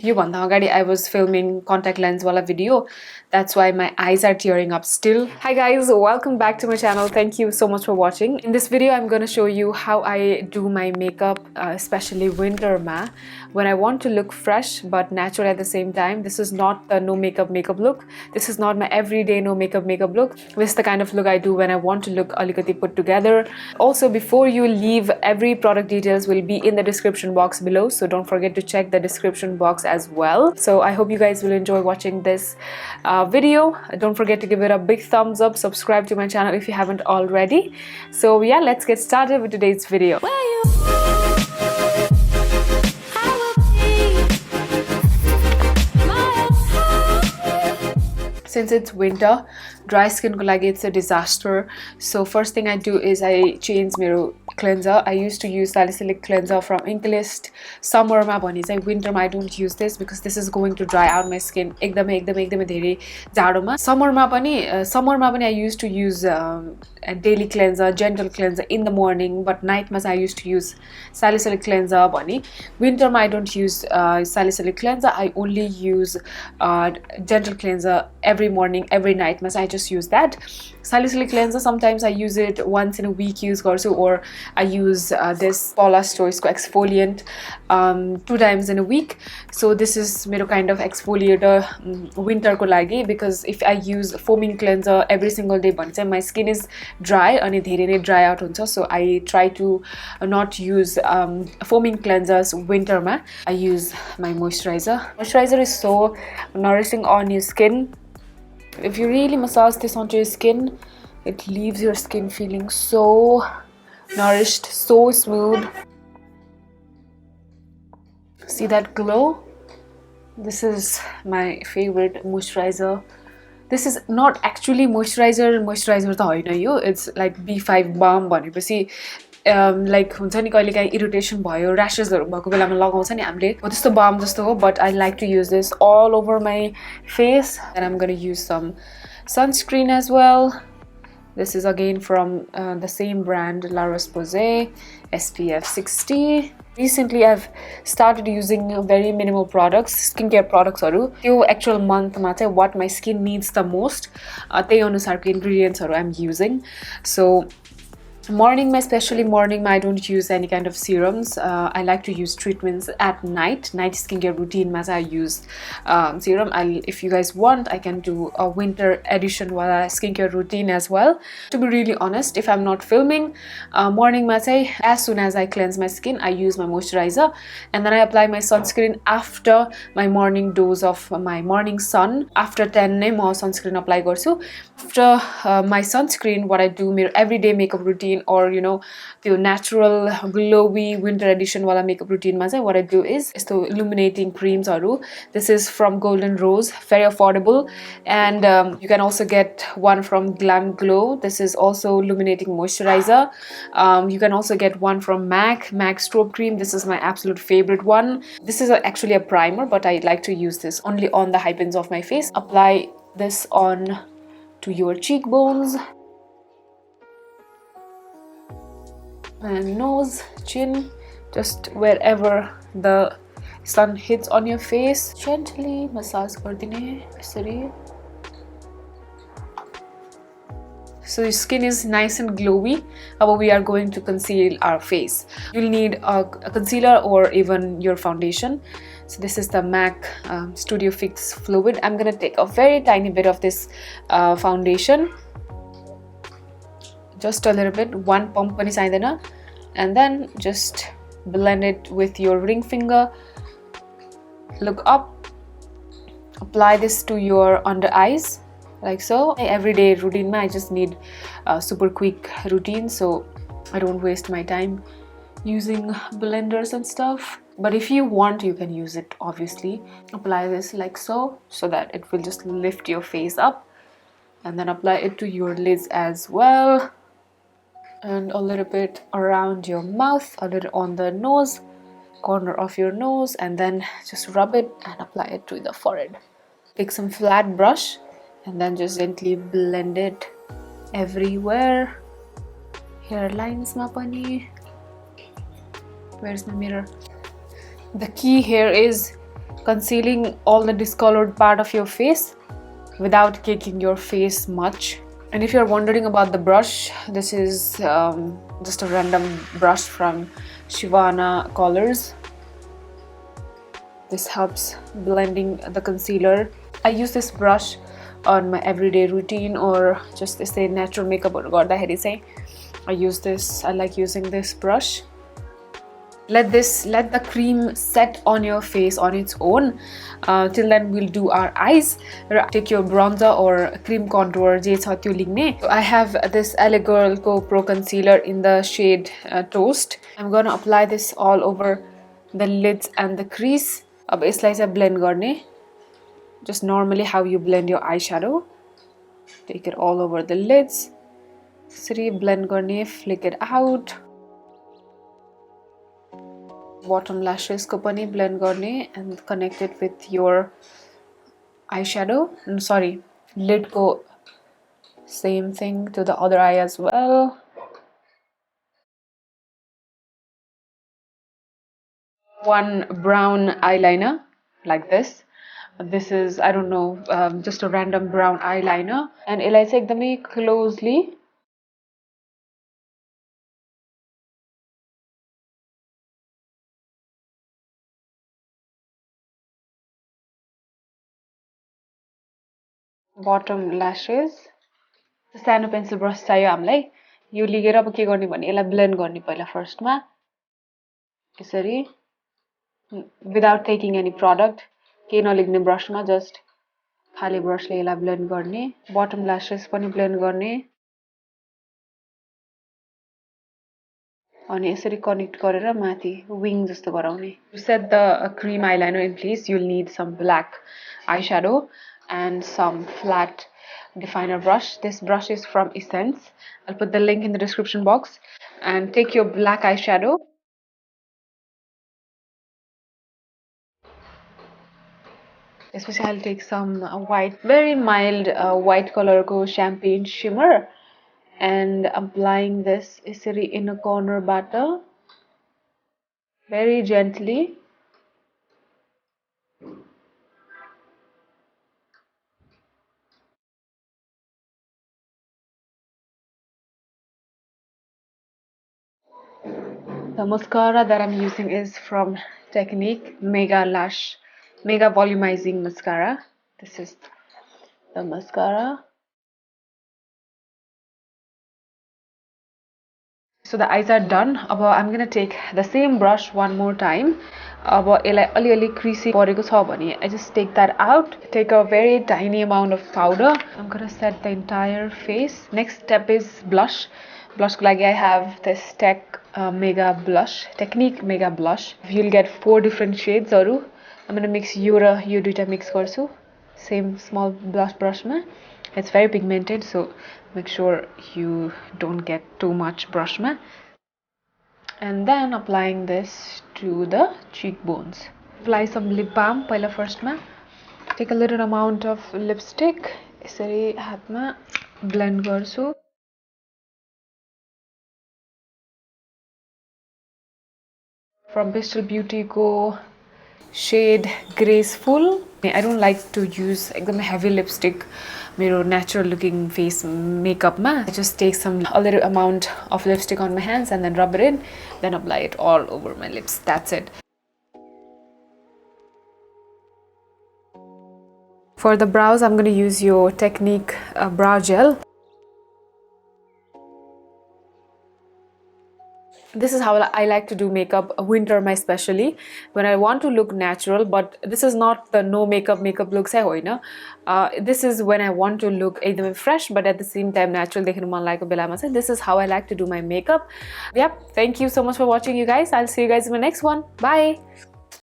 योभन्दा अगाडि I was filming contact lens wala video. That's why my eyes are tearing up still. Hi guys, welcome back to my channel. Thank you so much for watching. In this video, I'm gonna show you how I do my makeup, especially winter ma. When I want to look fresh but natural at the same time. This is not the no makeup look. This is not my everyday no makeup look. This is the kind of look I do when I want to look alikati put together. Also, before you leave, every product details will be in the description box below, so don't forget to check the description box as well. So I hope you guys will enjoy watching this video. Don't forget to give it a big thumbs up, subscribe to my channel if you haven't already. So yeah, let's get started with today's video. Since it's winter, dry skin ko lagi it's a disaster. So first thing I do is I change my cleanser. I used to use salicylic cleanser from Inklist. Summer ma bhani chai winter ma I don't use this because this is going to dry out my skin ekdamai धेरै जाडो मा. Summer ma pani I used to use a daily cleanser, gentle cleanser in the morning, but night ma I used to use salicylic cleanser bhani. Winter ma I don't use salicylic cleanser. I only use gentle cleanser every morning, every night ma I just use that. Salicylic cleanser sometimes I use it once in a week use garchu, or I use this Paula's Choice ko exfoliant 2 times in a week. So this is mero kind of exfoliator winter ko lagi, because if I use foaming cleanser every single day bhane my skin is dry ani धेरै नै dry out huncha. So I try to not use foaming cleansers winter ma. I use my moisturizer. Moisturizer is so nourishing on your skin. If you really massage this onto your skin, it leaves your skin feeling so nourished, so smooth. See that glow? This is my favorite moisturizer. This is not actually moisturizer ta haina yo. It's like B5 balm bhaneपछि like हुन्छ नि कहिले काहीँ irritation भयो, र्याशेसहरु भएको बेलामा लगाउँछ नि हामीले, हो त्यस्तो balm जस्तो हो. But I like to use this all over my face, and I'm gonna use some sunscreen as well. This is again from the same brand, La Roche-Posay, SPF 60. Recently I've started using very minimal products, skincare products त्यो actual month ma chai what my skin needs the most त्यही अनुसारको ingredients I'm using. So morning, especially morning, I don't use any kind of serums. I like to use treatments at night skincare routine I use serum. If you guys want, I can do a winter edition skincare routine as well. To be really honest, if I'm not filming, morning as soon as I cleanse my skin, I use my moisturizer, and then I apply my sunscreen after my morning dose of my morning sun. After 10 नै म sunscreen apply गर्छु. After my sunscreen, what I do, my everyday makeup routine, or you know, the natural glowy winter edition wala makeup routine ma what I do is so illuminating creams haru. This is from Golden Rose, very affordable, and you can also get one from Glam Glow. This is also illuminating moisturizer. You can also get one from MAC Strobe Cream. This is my absolute favorite one. This is actually a primer, but I like to use this only on the high pins of my face. Apply this on to your cheekbones and nose, chin, just wherever the sun hits on your face. Gently massage gardine यसरी. So your skin is nice and glowy. But we are going to conceal our face. You'll need a concealer or even your foundation. So this is the MAC Studio Fix Fluid. I'm gonna take a very tiny bit of this foundation, just a little bit, one pump pani chahidaina, and then just blend it with your ring finger. Look up, apply this to your under eyes like so. Everyday routine I just need a super quick routine, so I don't waste my time using blenders and stuff. But if you want, you can use it, obviously. Apply this like so that it will just lift your face up, and then apply it to your lids as well, and a little bit around your mouth, a little on the nose, corner of your nose, and then just rub it and apply it to the forehead. Take some flat brush and then just gently blend it everywhere. Hairlines ma pani. Where's my mirror? The key here is concealing all the discolored part of your face without caking your face much. And if you're wondering about the brush, this is just a random brush from Shivana Colors. This helps blending the concealer. I use this brush on my everyday routine or just say natural makeup or I use this. I like using this brush. Let the cream set on your face on its own. Till then we'll do our eyes. Take your bronzer or cream contour. I have this LA Girl Pro Concealer in the shade Toast. I'm gonna apply this all over the lids and the crease. अब यसलाई चाहिँ blend गर्ने. Just normally how you blend your eyeshadow. Take it all over the lids. Blend गर्ने, flick it out. Bottom lashes ko pani blend गर्ने and connect it with your eyeshadow. Sorry, lid ko same thing to the other eye as well. One brown eyeliner like this. This is, I don't know, just a random brown eyeliner. And यसलाई चाहिँ एकदमै closely bottom lashes. सानो pencil brush चाहियो हामीलाई. यो लिएर अब के गर्ने भने यसलाई ब्लेन्ड गर्ने पहिला फर्स्टमा यसरी without taking any product. केही नलिग्ने ब्रशमा जस्ट खाली ब्रशले यसलाई ब्लेन्ड गर्ने. बटम ल्यासेस पनि ब्लेन्ड गर्ने. अनि यसरी कनेक्ट गरेर माथि विङ जस्तो गराउने. To set the cream eyeliner in place, you'll need some black eyeshadow and some flat definer brush. This brush is from Essence. I'll put the link in the description box. And take your black eyeshadow. Especially I'll take some white, very mild white color ko champagne shimmer and applying this isari inner corner butter very gently. The mascara that I'm using is from Technique Mega Volumizing Mascara. This is the mascara. So the eyes are done. I'm gonna take the same brush one more time. Creasy I just take that out. Take a very tiny amount of powder. I'm gonna set the entire face. Next step is blush. Blush ko lagi I have this Technique Mega Blush. You'll get 4 different shades. I'm gonna mix you duita mix garchu. Same small blush brush ma. It's very pigmented, so make sure you don't get too much brush ma. And then applying this to the cheekbones. Apply some lip balm paila first ma. Take a little amount of lipstick. यसरी हातमा blend गर्छु. From Pastel Beauty ko shade Graceful. I don't like to use heavy lipstick मेरो natural looking face makeup ma. I just take a little amount of lipstick on my hands and then rub it in, then apply it all over my lips. That's it. For the brows, I'm going to use your Technique brow gel. This is how I like to do makeup winter especially when I want to look natural, but this is not the no makeup looks this is when I want to look fresh but at the same time natural. This is how I like to do my makeup. Yep, thank you so much for watching, you guys. I'll see you guys in my next one. Bye.